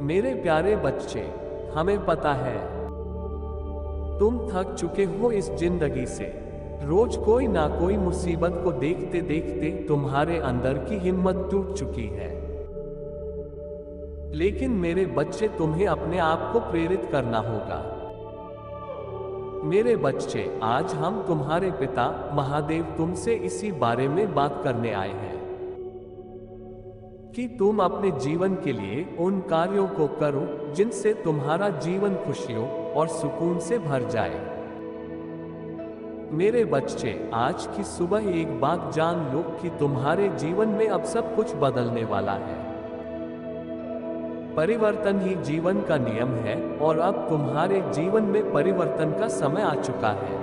मेरे प्यारे बच्चे, हमें पता है तुम थक चुके हो इस जिंदगी से। रोज कोई ना कोई मुसीबत को देखते देखते तुम्हारे अंदर की हिम्मत टूट चुकी है। लेकिन मेरे बच्चे, तुम्हें अपने आप को प्रेरित करना होगा। मेरे बच्चे, आज हम तुम्हारे पिता महादेव तुमसे इसी बारे में बात करने आए हैं कि तुम अपने जीवन के लिए उन कार्यों को करो जिनसे तुम्हारा जीवन खुशियों और सुकून से भर जाए। मेरे बच्चे, आज की सुबह एक बात जान लो कि तुम्हारे जीवन में अब सब कुछ बदलने वाला है। परिवर्तन ही जीवन का नियम है और अब तुम्हारे जीवन में परिवर्तन का समय आ चुका है।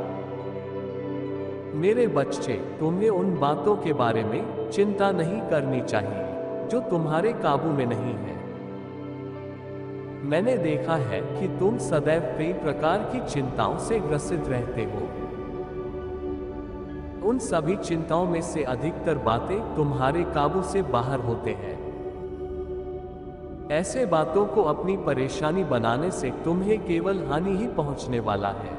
मेरे बच्चे, तुम्हें उन बातों के बारे में चिंता नहीं करनी चाहिए जो तुम्हारे काबू में नहीं है। मैंने देखा है कि तुम सदैव कई प्रकार की चिंताओं से ग्रसित रहते हो। उन सभी चिंताओं में से अधिकतर बातें तुम्हारे काबू से बाहर होते हैं। ऐसे बातों को अपनी परेशानी बनाने से तुम्हें केवल हानि ही पहुंचने वाला है।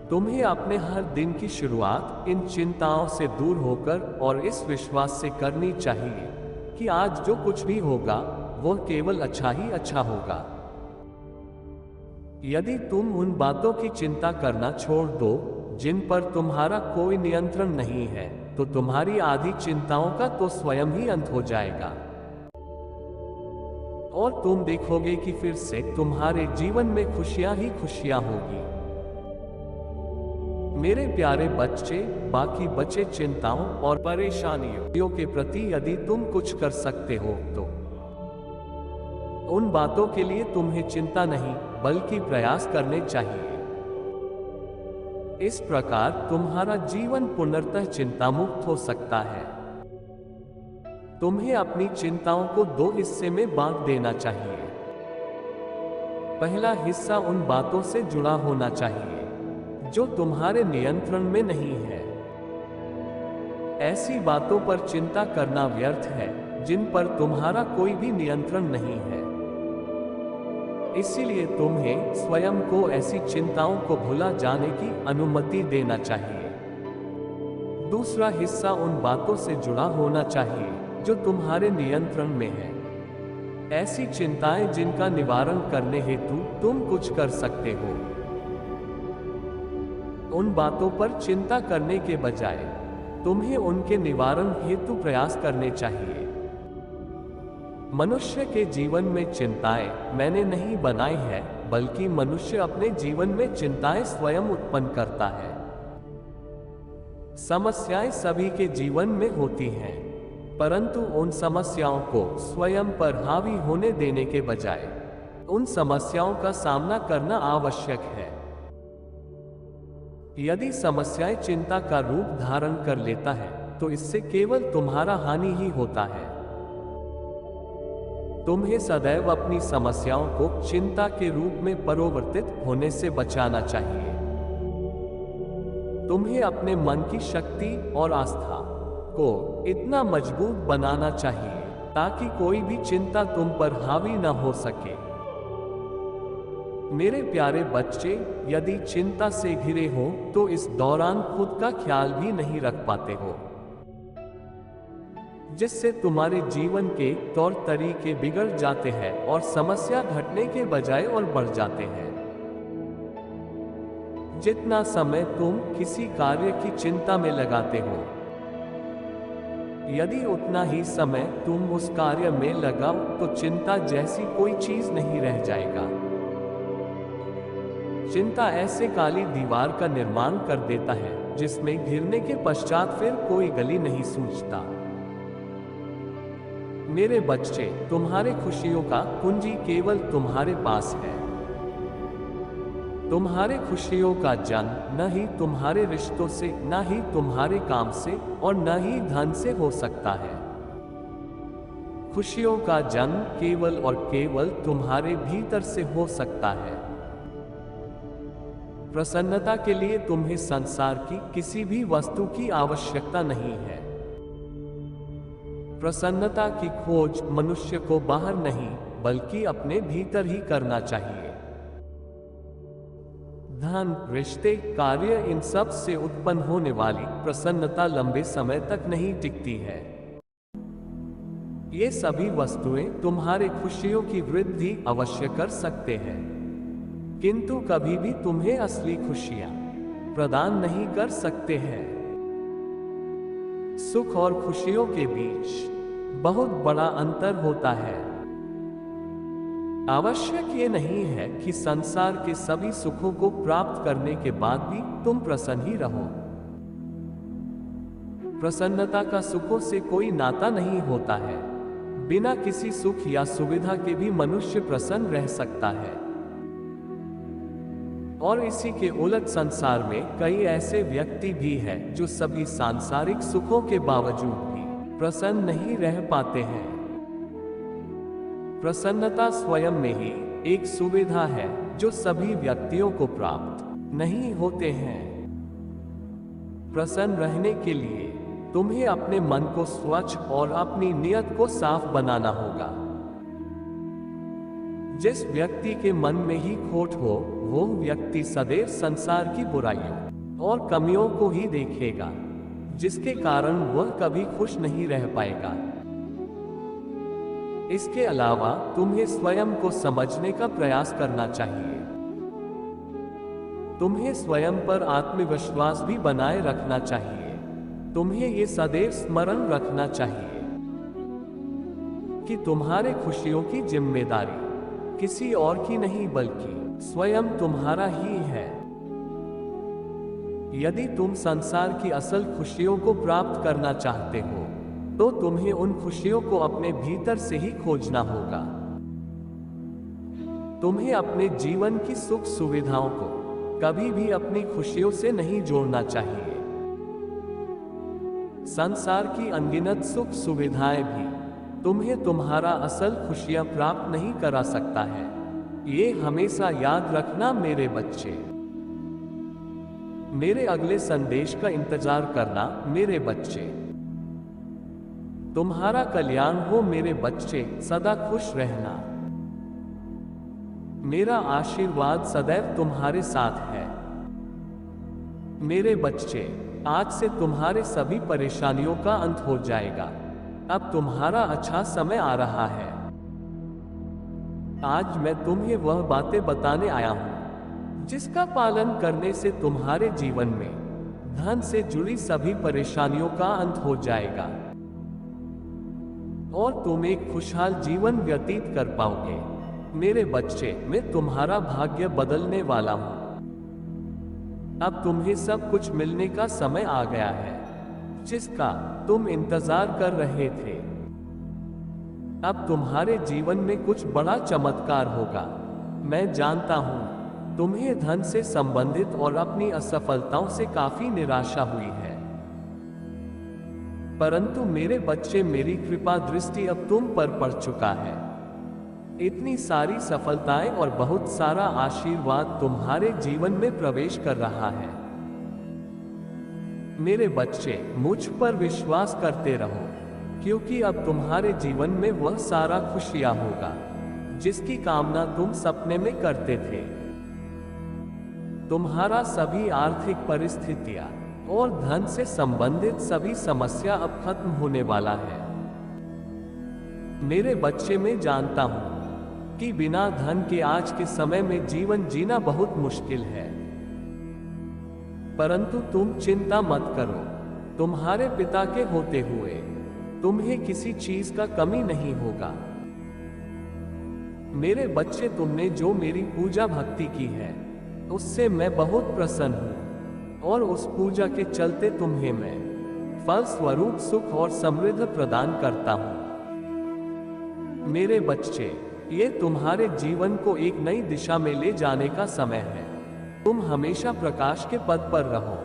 तुम्हें अपने हर दिन की शुरुआत इन चिंताओं से दूर होकर और इस विश्वास से करनी चाहिए कि आज जो कुछ भी होगा वह केवल अच्छा ही अच्छा होगा। यदि तुम उन बातों की चिंता करना छोड़ दो जिन पर तुम्हारा कोई नियंत्रण नहीं है, तो तुम्हारी आधी चिंताओं का तो स्वयं ही अंत हो जाएगा और तुम देखोगे कि फिर से तुम्हारे जीवन में खुशियां ही खुशियां होगी। मेरे प्यारे बच्चे, बाकी बचे चिंताओं और परेशानियों के प्रति यदि तुम कुछ कर सकते हो तो उन बातों के लिए तुम्हें चिंता नहीं बल्कि प्रयास करने चाहिए। इस प्रकार तुम्हारा जीवन पूर्णतः चिंता मुक्त हो सकता है। तुम्हें अपनी चिंताओं को दो हिस्से में बांट देना चाहिए। पहला हिस्सा उन बातों से जुड़ा होना चाहिए जो तुम्हारे नियंत्रण में नहीं है। ऐसी बातों पर चिंता करना व्यर्थ है जिन पर तुम्हारा कोई भी नियंत्रण नहीं है। इसीलिए तुम्हें स्वयं को ऐसी चिंताओं को भुला जाने की अनुमति देना चाहिए। दूसरा हिस्सा उन बातों से जुड़ा होना चाहिए जो तुम्हारे नियंत्रण में है। ऐसी चिंताएं जिनका निवारण करने हेतु तुम कुछ कर सकते हो। उन बातों पर चिंता करने के बजाय तुम्हें उनके निवारण हेतु प्रयास करने चाहिए। मनुष्य के जीवन में चिंताएं मैंने नहीं बनाई है, बल्कि मनुष्य अपने जीवन में चिंताएं स्वयं उत्पन्न करता है। समस्याएं सभी के जीवन में होती हैं, परंतु उन समस्याओं को स्वयं पर हावी होने देने के बजाय उन समस्याओं का सामना करना आवश्यक है। यदि समस्याएं चिंता का रूप धारण कर लेता है तो इससे केवल तुम्हारा हानि ही होता है। तुम्हें सदैव अपनी समस्याओं को चिंता के रूप में परिवर्तित होने से बचाना चाहिए। तुम्हें अपने मन की शक्ति और आस्था को इतना मजबूत बनाना चाहिए ताकि कोई भी चिंता तुम पर हावी न हो सके। मेरे प्यारे बच्चे, यदि चिंता से घिरे हो तो इस दौरान खुद का ख्याल भी नहीं रख पाते हो, जिससे तुम्हारे जीवन के तौर तरीके बिगड़ जाते हैं और समस्या घटने के बजाय और बढ़ जाते हैं। जितना समय तुम किसी कार्य की चिंता में लगाते हो, यदि उतना ही समय तुम उस कार्य में लगाओ तो चिंता जैसी कोई चीज नहीं रह जाएगा। चिंता ऐसे काली दीवार का निर्माण कर देता है जिसमें घिरने के पश्चात फिर कोई गली नहीं सूझता। मेरे बच्चे, तुम्हारे खुशियों का कुंजी केवल तुम्हारे पास है। तुम्हारे खुशियों का जन्म न ही तुम्हारे रिश्तों से, न ही तुम्हारे काम से और न ही धन से हो सकता है। खुशियों का जन्म केवल और केवल तुम्हारे भीतर से हो सकता है। प्रसन्नता के लिए तुम्हें संसार की किसी भी वस्तु की आवश्यकता नहीं है। प्रसन्नता की खोज मनुष्य को बाहर नहीं बल्कि अपने भीतर ही करना चाहिए। धन, रिश्ते, कार्य, इन सब से उत्पन्न होने वाली प्रसन्नता लंबे समय तक नहीं टिकती है। ये सभी वस्तुएं तुम्हारे खुशियों की वृद्धि अवश्य कर सकते हैं, किंतु कभी भी तुम्हें असली खुशियां प्रदान नहीं कर सकते हैं। सुख और खुशियों के बीच बहुत बड़ा अंतर होता है। आवश्यक ये नहीं है कि संसार के सभी सुखों को प्राप्त करने के बाद भी तुम प्रसन्न ही रहो। प्रसन्नता का सुखों से कोई नाता नहीं होता है। बिना किसी सुख या सुविधा के भी मनुष्य प्रसन्न रह सकता है। और इसी के उलट संसार में कई ऐसे व्यक्ति भी हैं जो सभी सांसारिक सुखों के बावजूद भी प्रसन्न नहीं रह पाते हैं। प्रसन्नता स्वयं में ही एक सुविधा है जो सभी व्यक्तियों को प्राप्त नहीं होते हैं। प्रसन्न रहने के लिए तुम्हें अपने मन को स्वच्छ और अपनी नियत को साफ बनाना होगा। जिस व्यक्ति के मन में ही खोट हो, वो व्यक्ति सदैव संसार की बुराइयों और कमियों को ही देखेगा, जिसके कारण वह कभी खुश नहीं रह पाएगा। इसके अलावा तुम्हें स्वयं को समझने का प्रयास करना चाहिए। तुम्हें स्वयं पर आत्मविश्वास भी बनाए रखना चाहिए। तुम्हें ये सदैव स्मरण रखना चाहिए कि तुम्हारे खुशियों की जिम्मेदारी किसी और की नहीं बल्कि स्वयं तुम्हारा ही है। यदि तुम संसार की असल खुशियों को प्राप्त करना चाहते हो तो तुम्हें उन खुशियों को अपने भीतर से ही खोजना होगा। तुम्हें अपने जीवन की सुख सुविधाओं को कभी भी अपनी खुशियों से नहीं जोड़ना चाहिए। संसार की अनगिनत सुख सुविधाएं भी तुम्हें तुम्हारा असल खुशियां प्राप्त नहीं करा सकता है। ये हमेशा याद रखना मेरे बच्चे। मेरे अगले संदेश का इंतजार करना मेरे बच्चे। तुम्हारा कल्याण हो मेरे बच्चे, सदा खुश रहना। मेरा आशीर्वाद सदैव तुम्हारे साथ है। मेरे बच्चे, आज से तुम्हारे सभी परेशानियों का अंत हो जाएगा। अब तुम्हारा अच्छा समय आ रहा है। आज मैं तुम्हें वह बातें बताने आया हूं जिसका पालन करने से तुम्हारे जीवन में धन से जुड़ी सभी परेशानियों का अंत हो जाएगा और तुम एक खुशहाल जीवन व्यतीत कर पाओगे। मेरे बच्चे, मैं तुम्हारा भाग्य बदलने वाला हूं। अब तुम्हें सब कुछ मिलने का समय आ गया है जिसका तुम इंतजार कर रहे थे। अब तुम्हारे जीवन में कुछ बड़ा चमत्कार होगा। मैं जानता हूं तुम्हें धन से संबंधित और अपनी असफलताओं से काफी निराशा हुई है, परंतु मेरे बच्चे, मेरी कृपा दृष्टि अब तुम पर पड़ चुका है। इतनी सारी सफलताएं और बहुत सारा आशीर्वाद तुम्हारे जीवन में प्रवेश कर रहा है। मेरे बच्चे, मुझ पर विश्वास करते रहो, क्योंकि अब तुम्हारे जीवन में वह सारा खुशियां होगा जिसकी कामना तुम सपने में करते थे। तुम्हारा सभी आर्थिक परिस्थितियां और धन से संबंधित सभी समस्या अब खत्म होने वाला है। मेरे बच्चे, मैं जानता हूं कि बिना धन के आज के समय में जीवन जीना बहुत मुश्किल है, परंतु तुम चिंता मत करो। तुम्हारे पिता के होते हुए तुम्हें किसी चीज का कमी नहीं होगा। मेरे बच्चे, तुमने जो मेरी पूजा भक्ति की है उससे मैं बहुत प्रसन्न हूं और उस पूजा के चलते तुम्हें मैं फल स्वरूप सुख और समृद्धि प्रदान करता हूं। मेरे बच्चे, ये तुम्हारे जीवन को एक नई दिशा में ले जाने का समय है। तुम हमेशा प्रकाश के पथ पर रहो,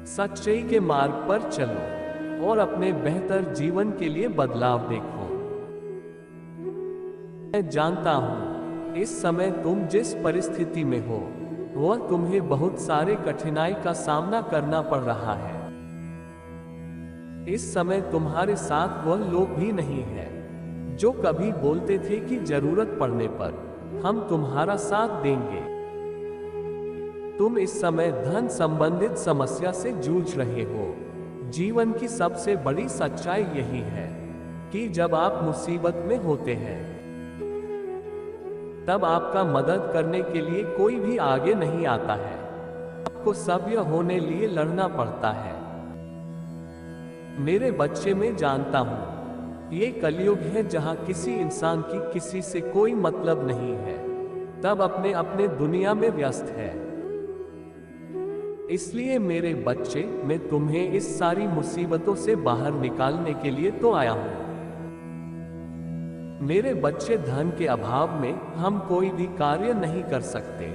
सच्चाई के मार्ग पर चलो और अपने बेहतर जीवन के लिए बदलाव देखो। मैं जानता हूं इस समय तुम जिस परिस्थिति में हो वह तुम्हें बहुत सारे कठिनाई का सामना करना पड़ रहा है। इस समय तुम्हारे साथ वह लोग भी नहीं है जो कभी बोलते थे कि जरूरत पड़ने पर हम तुम्हारा साथ देंगे। तुम इस समय धन संबंधित समस्या से जूझ रहे हो। जीवन की सबसे बड़ी सच्चाई यही है कि जब आप मुसीबत में होते हैं तब आपका मदद करने के लिए कोई भी आगे नहीं आता है। आपको सभ्य होने लिए लड़ना पड़ता है। मेरे बच्चे, मैं जानता हूं ये कलयुग है जहां किसी इंसान की किसी से कोई मतलब नहीं है, तब अपने अपने दुनिया में व्यस्त है। इसलिए मेरे बच्चे, मैं तुम्हें इस सारी मुसीबतों से बाहर निकालने के लिए तो आया हूं। मेरे बच्चे, धन के अभाव में हम कोई भी कार्य नहीं कर सकते।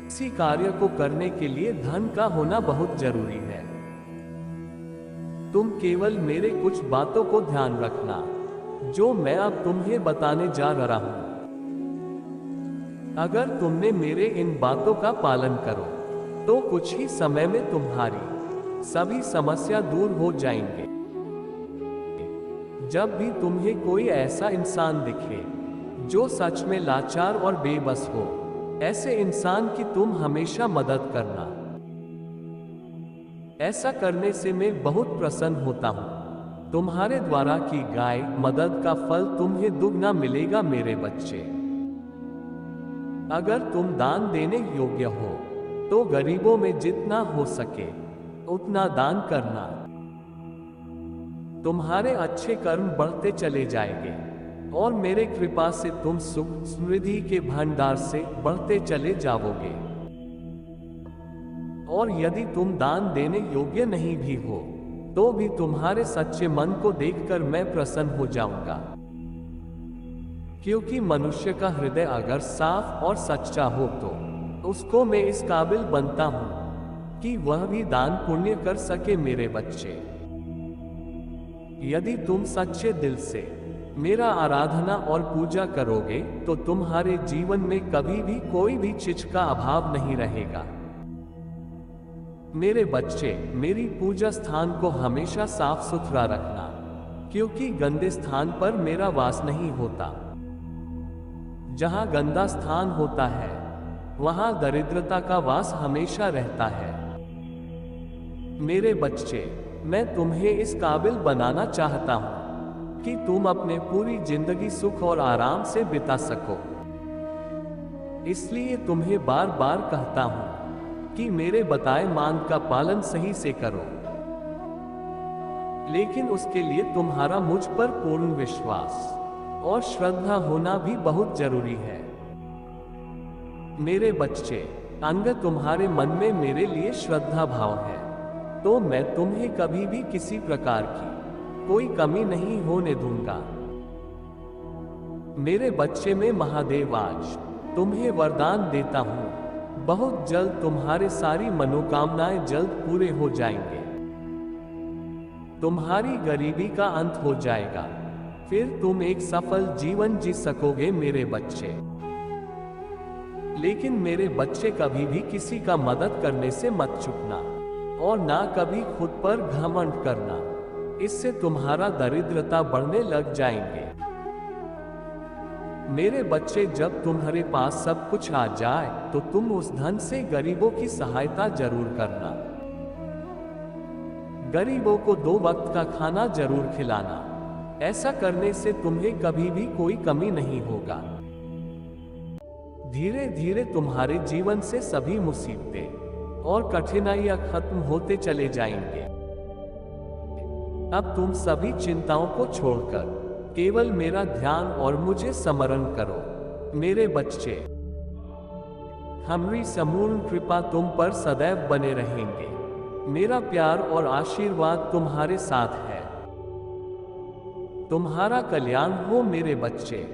इसी कार्य को करने के लिए धन का होना बहुत जरूरी है। तुम केवल मेरे कुछ बातों को ध्यान रखना जो मैं अब तुम्हें बताने जा रहा हूं। अगर तुमने मेरे इन बातों का पालन करो तो कुछ ही समय में तुम्हारी सभी समस्या दूर हो जाएंगे। जब भी तुम्हें कोई ऐसा इंसान दिखे जो सच में लाचार और बेबस हो, ऐसे इंसान की तुम हमेशा मदद करना। ऐसा करने से मैं बहुत प्रसन्न होता हूं। तुम्हारे द्वारा की गई मदद का फल तुम्हें दुगना मिलेगा मेरे बच्चे। अगर तुम दान देने योग्य हो तो गरीबों में जितना हो सके उतना दान करना। तुम्हारे अच्छे कर्म बढ़ते चले जाएंगे और मेरे कृपा से तुम सुख समृद्धि के भंडार से बढ़ते चले जाओगे। और यदि तुम दान देने योग्य नहीं भी हो तो भी तुम्हारे सच्चे मन को देखकर मैं प्रसन्न हो जाऊंगा, क्योंकि मनुष्य का हृदय अगर साफ और सच्चा हो तो उसको मैं इस काबिल बनता हूं कि वह भी दान पुण्य कर सके। मेरे बच्चे, यदि तुम सच्चे दिल से मेरा आराधना और पूजा करोगे तो तुम्हारे जीवन में कभी भी कोई भी चीज का अभाव नहीं रहेगा। मेरे बच्चे, मेरी पूजा स्थान को हमेशा साफ सुथरा रखना, क्योंकि गंदे स्थान पर मेरा वास नहीं होता। जहां गंदा स्थान होता है वहां दरिद्रता का वास हमेशा रहता है। मेरे बच्चे, मैं तुम्हें इस काबिल बनाना चाहता हूं कि तुम अपने पूरी जिंदगी सुख और आराम से बिता सको। इसलिए तुम्हें बार बार कहता हूं कि मेरे बताए मार्ग का पालन सही से करो, लेकिन उसके लिए तुम्हारा मुझ पर पूर्ण विश्वास और श्रद्धा होना भी बहुत जरूरी है। मेरे बच्चे, अगर तुम्हारे मन में मेरे लिए श्रद्धा भाव है तो मैं तुम्हें कभी भी किसी प्रकार की कोई कमी नहीं होने दूंगा। मेरे बच्चे, में महादेव आज तुम्हें वरदान देता हूं, बहुत जल्द तुम्हारे सारी मनोकामनाएं जल्द पूरे हो जाएंगे। तुम्हारी गरीबी का अंत हो जाएगा, फिर तुम एक सफल जीवन जी सकोगे मेरे बच्चे। लेकिन मेरे बच्चे, कभी भी किसी का मदद करने से मत चूकना और ना कभी खुद पर घमंड करना, इससे तुम्हारा दरिद्रता बढ़ने लग जाएंगे। मेरे बच्चे, जब तुम्हारे पास सब कुछ आ जाए तो तुम उस धन से गरीबों की सहायता जरूर करना। गरीबों को 2 वक्त का खाना जरूर खिलाना। ऐसा करने से तुम्हें कभी भी कोई कमी नहीं होगा। धीरे धीरे तुम्हारे जीवन से सभी मुसीबतें और कठिनाइयां खत्म होते चले जाएंगे। अब तुम सभी चिंताओं को छोड़कर केवल मेरा ध्यान और मुझे स्मरण करो। मेरे बच्चे, हमारी संपूर्ण कृपा तुम पर सदैव बने रहेंगे। मेरा प्यार और आशीर्वाद तुम्हारे साथ है। तुम्हारा कल्याण हो मेरे बच्चे।